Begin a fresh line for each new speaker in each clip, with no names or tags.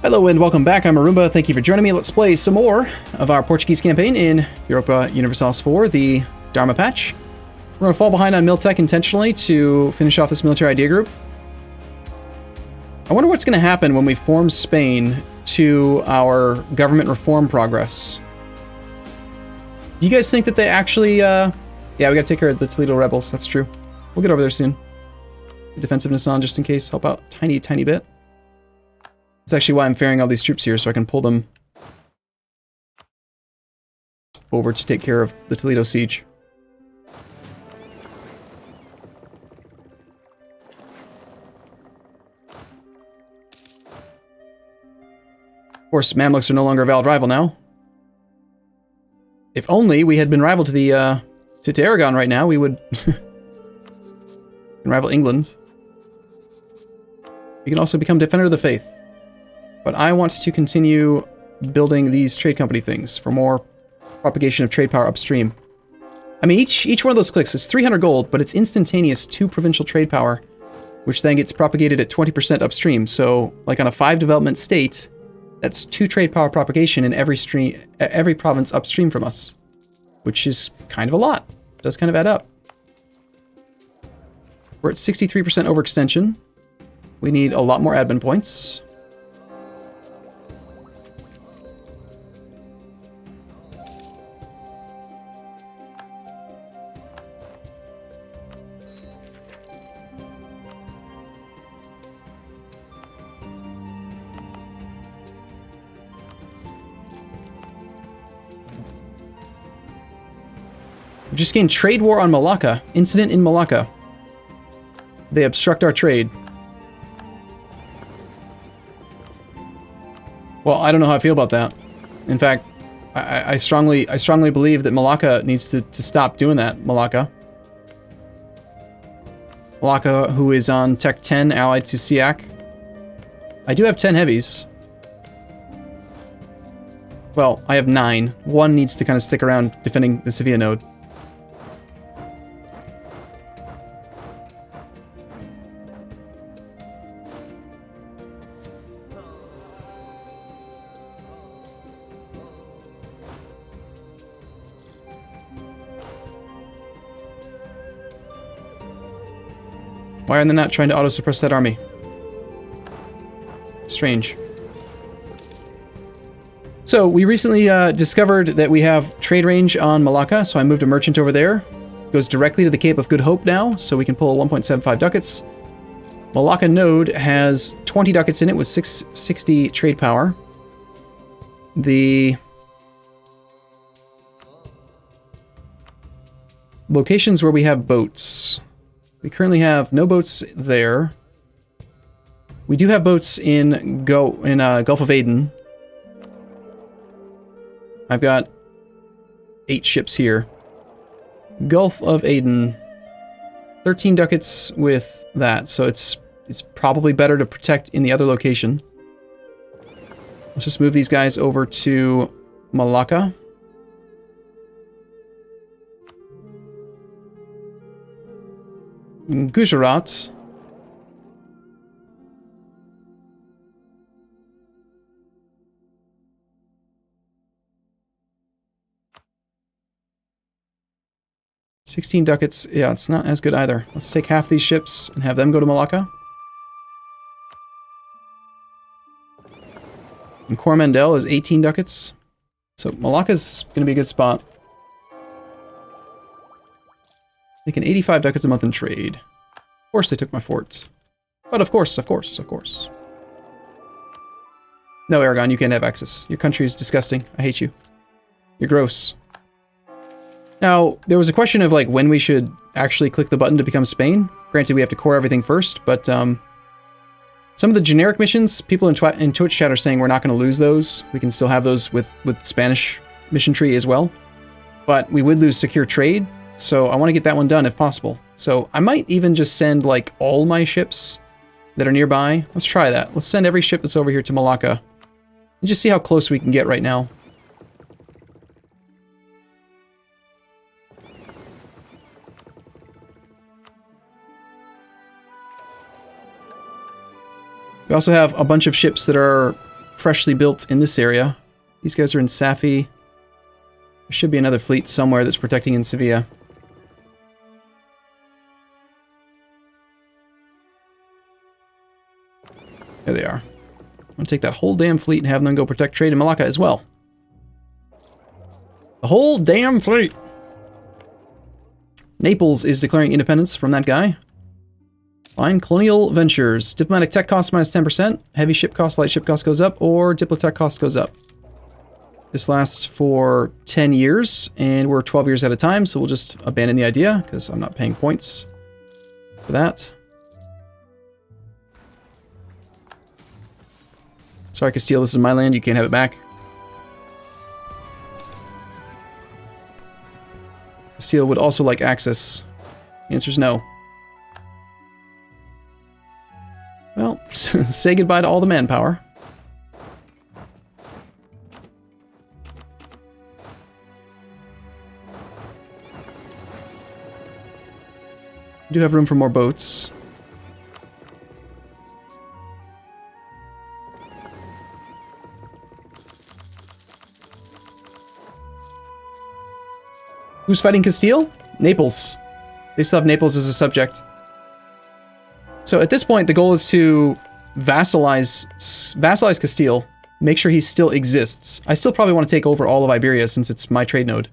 Hello and welcome back, I'm Arumba. Thank you for joining me. Let's play some more of our Portuguese campaign in Europa Universalis IV, the Dharma patch. We're going to fall behind on Miltech intentionally to finish off this military idea group. I wonder what's going to happen when we form Spain to our government reform progress. Do you guys think that they actually... yeah, we got to take care of the Toledo rebels, that's true. We'll get over there soon. Defensiveness on just in case, help out tiny bit. That's actually why I'm ferrying all these troops here, so I can pull them over to take care of the Toledo siege. Of course, Mamluks are no longer a valid rival now. If only we had been rival to the to Aragon right now, we would rival England. We can also become Defender of the Faith. But I want to continue building these trade company things for more propagation of trade power upstream. I mean, each one of those clicks is 300 gold, but it's instantaneous 2 provincial trade power, which then gets propagated at 20% upstream. So, like on a 5 development state, that's 2 trade power propagation in every province upstream from us, which is kind of a lot. It does kind of add up. We're at 63% overextension. We need a lot more admin points. We've just gained trade war on Malacca. Incident in Malacca. They obstruct our trade. Well, I don't know how I feel about that. In fact, I strongly believe that Malacca needs to stop doing that. Malacca, who is on Tech 10, allied to Siak. I do have 10 heavies. Well, I have 9. One needs to kind of stick around defending the Sevilla node. Why are they not trying to auto-suppress that army? Strange. So, we recently discovered that we have trade range on Malacca, so I moved a merchant over there. Goes directly to the Cape of Good Hope now, so we can pull 1.75 ducats. Malacca node has 20 ducats in it with 660 trade power. The locations where we have boats. We currently have no boats there. We do have boats in Gulf of Aden. I've got 8 ships here. Gulf of Aden. 13 ducats with that, so it's probably better to protect in the other location. Let's just move these guys over to Malacca. Gujarat. $16 ducats. Yeah, it's not as good either. Let's take half these ships and have them go to Malacca. And Coromandel is 18 ducats. So Malacca's going to be a good spot. Making 85 ducats a month in trade. Of course they took my forts. But of course. No, Aragon, you can't have access. Your country is disgusting. I hate you. You're gross. Now, there was a question of like when we should actually click the button to become Spain. Granted, we have to core everything first, but some of the generic missions, people in Twitch chat are saying we're not going to lose those. We can still have those with Spanish mission tree as well. But we would lose secure trade. So I want to get that one done if possible. So I might even just send like all my ships that are nearby. Let's try that. Let's send every ship that's over here to Malacca. And just see how close we can get right now. We also have a bunch of ships that are freshly built in this area. These guys are in Safi. There should be another fleet somewhere that's protecting in Sevilla. There they are. I'm gonna take that whole damn fleet and have them go protect trade in Malacca as well. The whole damn fleet! Naples is declaring independence from that guy. Fine. Colonial ventures. Diplomatic tech cost minus 10%. Heavy ship cost, light ship cost goes up, or diplomatic cost goes up. This lasts for 10 years, and we're 12 years at a time, so we'll just abandon the idea, because I'm not paying points for that. Sorry, Castile, this is my land. You can't have it back. Castile would also like access. The answer is no. Well, say goodbye to all the manpower. We do have room for more boats. Who's fighting Castile? Naples. They still have Naples as a subject. So at this point, the goal is to vassalize Castile, make sure he still exists. I still probably want to take over all of Iberia since it's my trade node.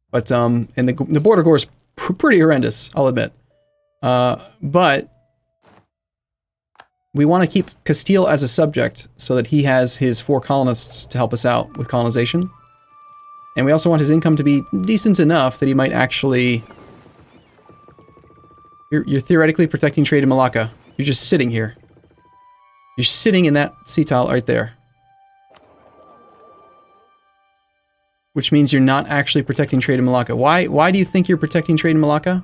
But, and the border gore is pretty horrendous, I'll admit. But we want to keep Castile as a subject so that he has his 4 colonists to help us out with colonization. And we also want his income to be decent enough that he might actually... You're theoretically protecting trade in Malacca. You're just sitting here. You're sitting in that sea tile right there. Which means you're not actually protecting trade in Malacca. Why do you think you're protecting trade in Malacca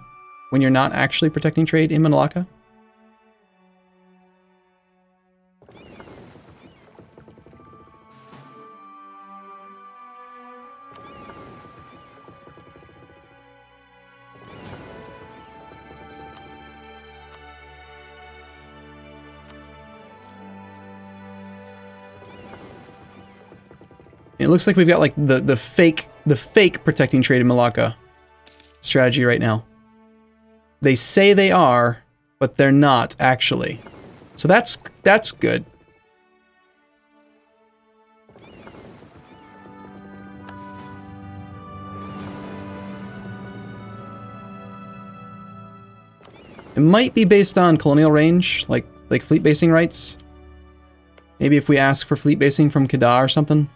when you're not actually protecting trade in Malacca? It looks like we've got like the fake protecting trade in Malacca strategy right now. They say they are, but they're not actually. So that's good. It might be based on colonial range, like fleet basing rights. Maybe if we ask for fleet basing from Kedah or something.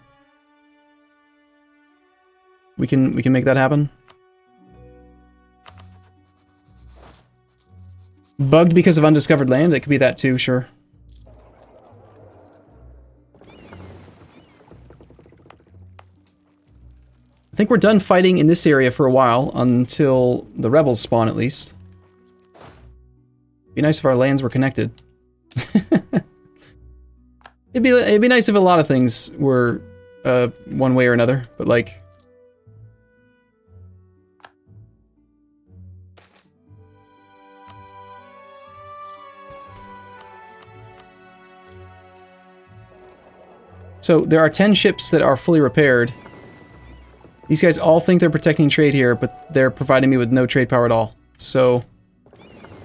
We can make that happen. Bugged because of undiscovered land? It could be that too, sure. I think we're done fighting in this area for a while, until the rebels spawn at least. It'd be nice if our lands were connected. It'd be nice if a lot of things were one way or another, but like... So there are 10 ships that are fully repaired. These guys all think they're protecting trade here, but they're providing me with no trade power at all. So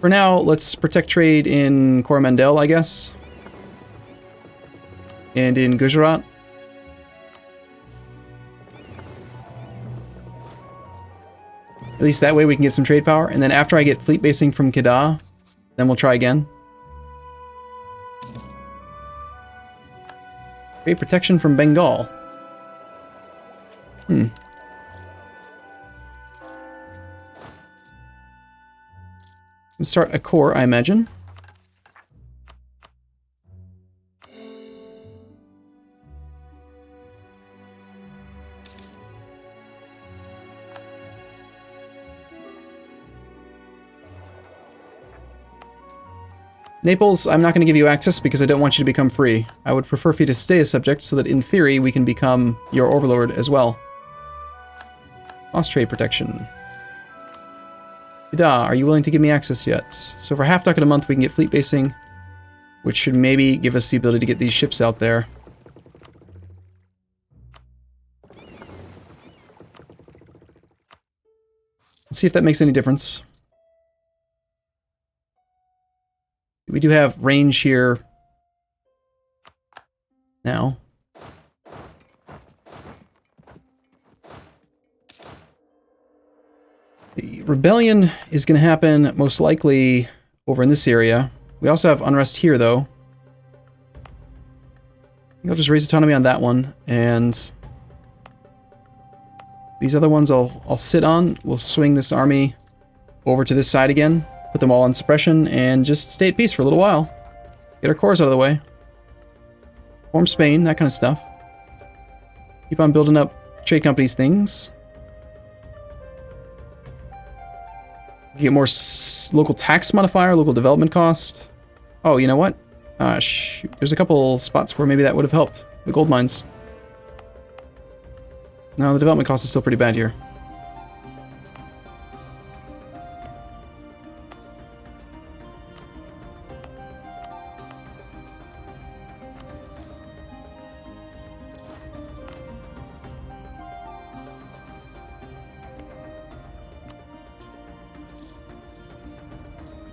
for now, let's protect trade in Coromandel, I guess. And in Gujarat. At least that way we can get some trade power. And then after I get fleet basing from Kedah, then we'll try again. Great protection from Bengal. Let's start a core, I imagine. Naples, I'm not going to give you access because I don't want you to become free. I would prefer for you to stay a subject so that in theory we can become your overlord as well. Lost trade protection. Kedah, are you willing to give me access yet? So for half ducat a month we can get fleet basing, which should maybe give us the ability to get these ships out there. Let's see if that makes any difference. We do have range here now. The rebellion is going to happen most likely over in this area. We also have unrest here, though. I'll just raise autonomy on that one, and these other ones I'll sit on. We'll swing this army over to this side again, put them all on suppression, and just stay at peace for a little while. Get our cores out of the way. Form Spain, that kind of stuff. Keep on building up trade companies things. Get more local tax modifier, local development cost. Oh, you know what? Shoot. There's a couple spots where maybe that would have helped. The gold mines. No, the development cost is still pretty bad here.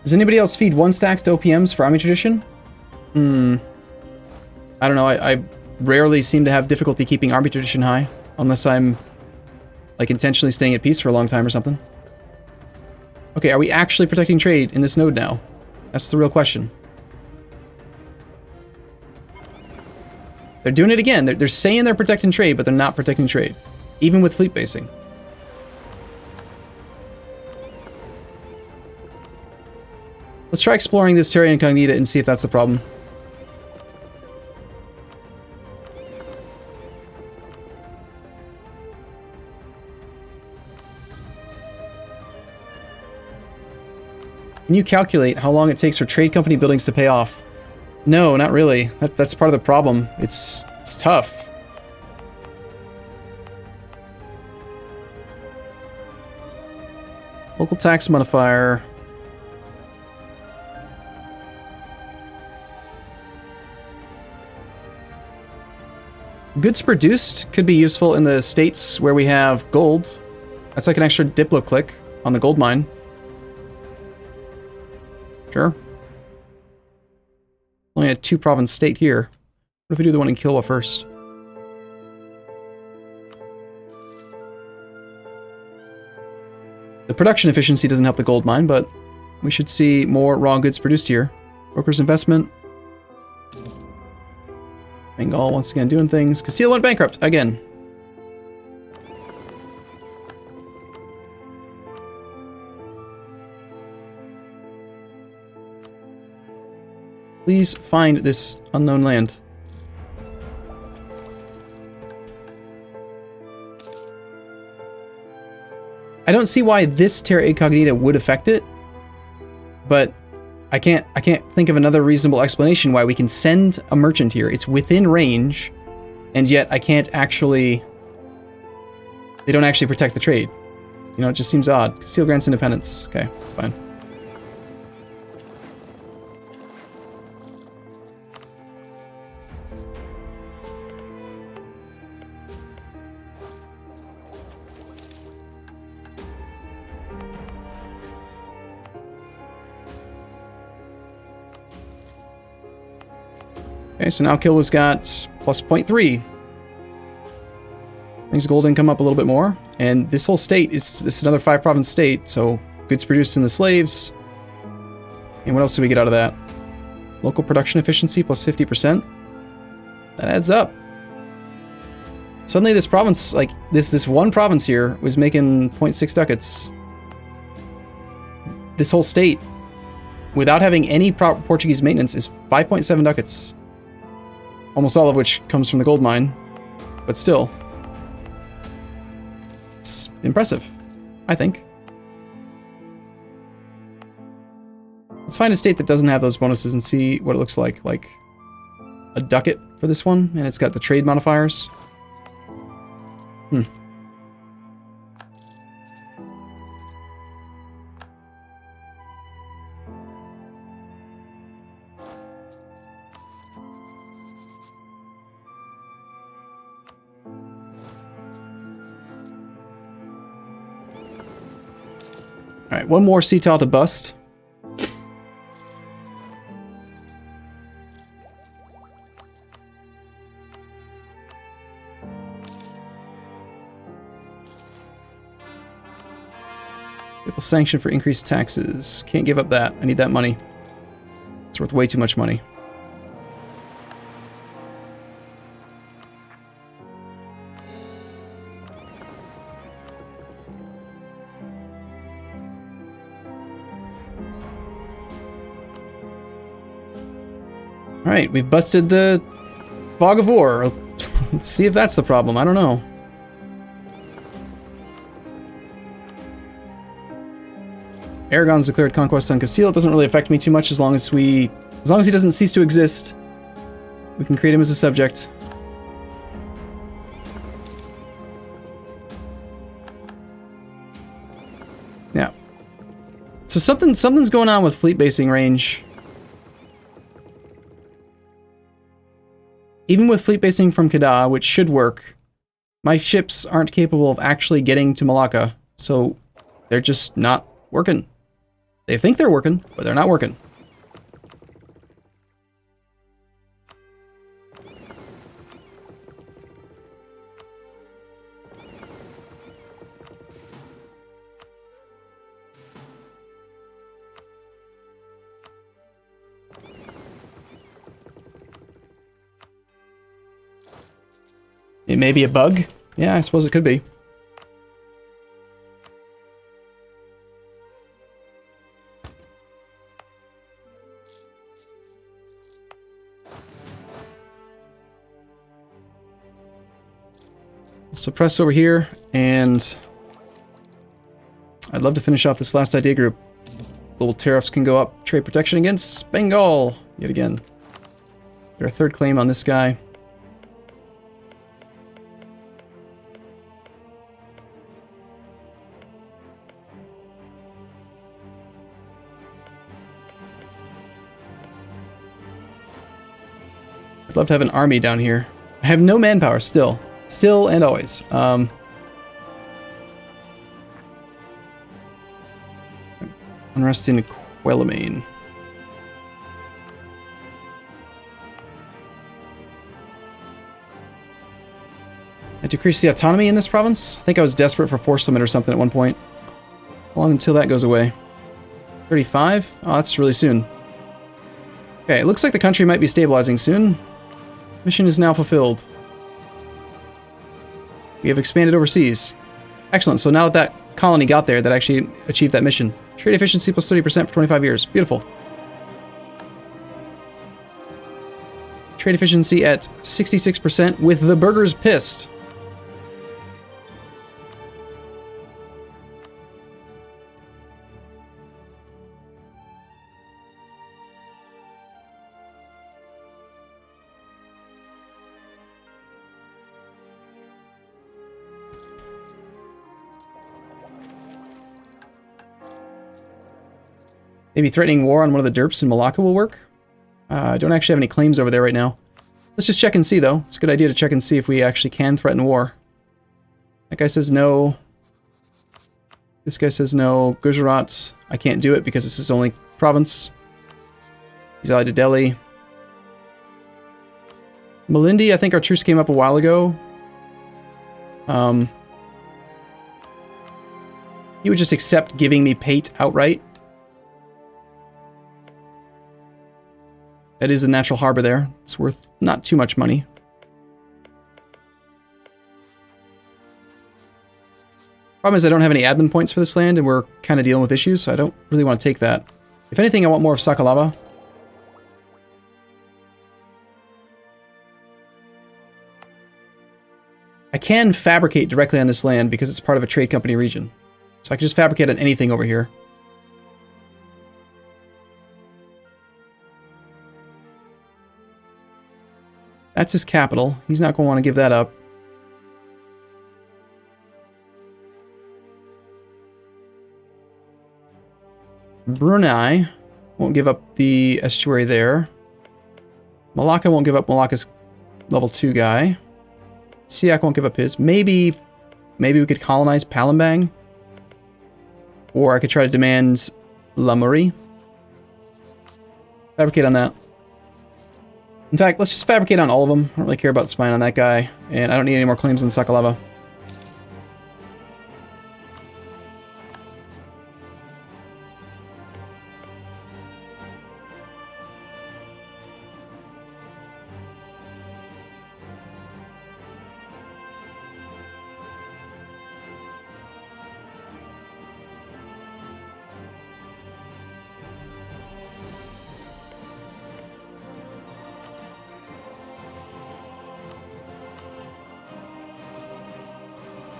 Does anybody else feed 1 stacks to OPMs for Army Tradition? I don't know. I rarely seem to have difficulty keeping Army Tradition high, unless I'm like intentionally staying at peace for a long time or something. Okay, are we actually protecting trade in this node now? That's the real question. They're doing it again. They're saying they're protecting trade, but they're not protecting trade, even with fleet basing. Let's try exploring this Terra Incognita and see if that's the problem. Can you calculate how long it takes for trade company buildings to pay off? No, not really. That's part of the problem. It's tough. Local tax modifier. Goods produced could be useful in the states where we have gold. That's like an extra Diplo click on the gold mine. Sure. Only a 2-province state here. What if we do the one in Kilwa first? The production efficiency doesn't help the gold mine, but we should see more raw goods produced here. Brokers investment. Bengal once again doing things. Castile went bankrupt again. Please find this unknown land. I don't see why this Terra Incognita would affect it, but I can't think of another reasonable explanation why we can send a merchant here. It's within range, and yet I can't actually... They don't actually protect the trade. You know, it just seems odd. Castile grants independence. Okay, that's fine. Okay, so now Kilwa's got plus 0.3. Brings gold income up a little bit more. And this whole state is another 5-province state, so goods produced in the slaves. And what else do we get out of that? Local production efficiency plus 50%. That adds up. Suddenly this province, like, this one province here was making 0.6 ducats. This whole state, without having any Portuguese maintenance, is 5.7 ducats. Almost all of which comes from the gold mine, but still, it's impressive, I think. Let's find a state that doesn't have those bonuses and see what it looks like. Like a ducat for this one, and it's got the trade modifiers. Alright, one more sea tile to bust. People sanction for increased taxes. Can't give up that. I need that money. It's worth way too much money. Alright, we've busted the Fog of War. Let's see if that's the problem. I don't know. Aragon's declared conquest on Castile. It doesn't really affect me too much as long as he doesn't cease to exist. We can create him as a subject. Yeah. So something's going on with fleet basing range. Even with fleet basing from Kedah, which should work, my ships aren't capable of actually getting to Malacca, so they're just not working. They think they're working, but they're not working. It may be a bug. Yeah, I suppose it could be. Suppress over here, and I'd love to finish off this last idea group. Global tariffs can go up. Trade protection against Bengal, yet again. Get our third claim on this guy. I'd love to have an army down here. I have no manpower still. Still and always. Unrest in Quelimane. I decreased the autonomy in this province. I think I was desperate for force limit or something at one point. How long until that goes away? 35? Oh, that's really soon. Okay, it looks like the country might be stabilizing soon. Mission is now fulfilled. We have expanded overseas. Excellent, so now that that colony got there, that actually achieved that mission. Trade efficiency plus 30% for 25 years. Beautiful. Trade efficiency at 66% with the burgers pissed. Maybe threatening war on one of the derps in Malacca will work. I don't actually have any claims over there right now. Let's just check and see, though. It's a good idea to check and see if we actually can threaten war. That guy says no. This guy says no. Gujarat, I can't do it because it's his only province. He's allied to Delhi. Malindi, I think our truce came up a while ago. He would just accept giving me Pate outright. That is a natural harbor there. It's worth not too much money. Problem is I don't have any admin points for this land, and we're kind of dealing with issues, so I don't really want to take that. If anything, I want more of Sakalava. I can fabricate directly on this land because it's part of a trade company region. So I can just fabricate on anything over here. That's his capital. He's not going to want to give that up. Brunei won't give up the estuary there. Malacca won't give up Malacca's level 2 guy. Siak won't give up his. Maybe we could colonize Palembang. Or I could try to demand La Marie. Fabricate on that. In fact, let's just fabricate on all of them. I don't really care about spying on that guy. And I don't need any more claims on Sakalava.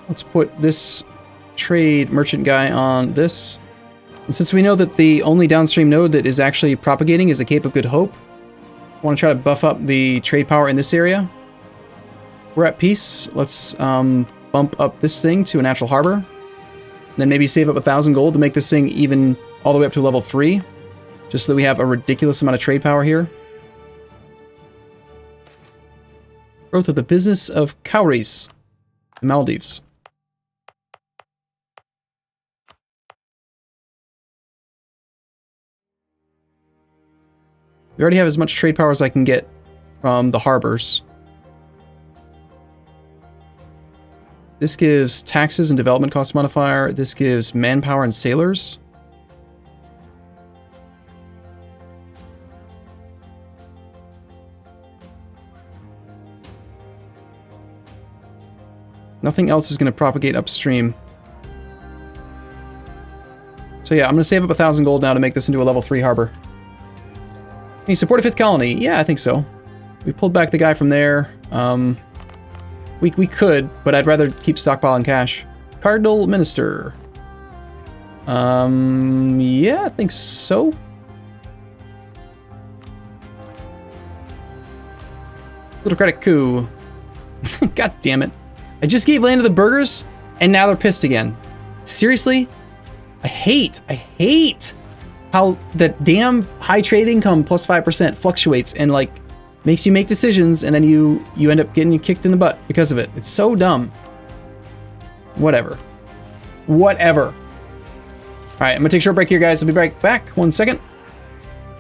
Let's put this trade merchant guy on this. And since we know that the only downstream node that is actually propagating is the Cape of Good Hope, I want to try to buff up the trade power in this area. We're at peace. Let's bump up this thing to a natural harbor. And then maybe save up 1,000 gold to make this thing even all the way up to level 3. Just so that we have a ridiculous amount of trade power here. Growth of the business of cowries. The Maldives. We already have as much trade power as I can get from the harbors. This gives taxes and development cost modifier. This gives manpower and sailors. Nothing else is going to propagate upstream. So yeah, I'm going to save up 1,000 gold now to make this into a level 3 harbor. Can you support a 5th colony? Yeah, I think so. We pulled back the guy from there. We could, but I'd rather keep stockpiling cash. Cardinal Minister. Yeah, I think so. Little credit coup. God damn it. I just gave land to the burghers, and now they're pissed again. Seriously? I hate how that damn high trade income plus 5% fluctuates and like makes you make decisions, and then you end up getting kicked in the butt because of it. It's so dumb. Whatever. All right, I'm gonna take a short break here, guys. I'll be right back. 1 second.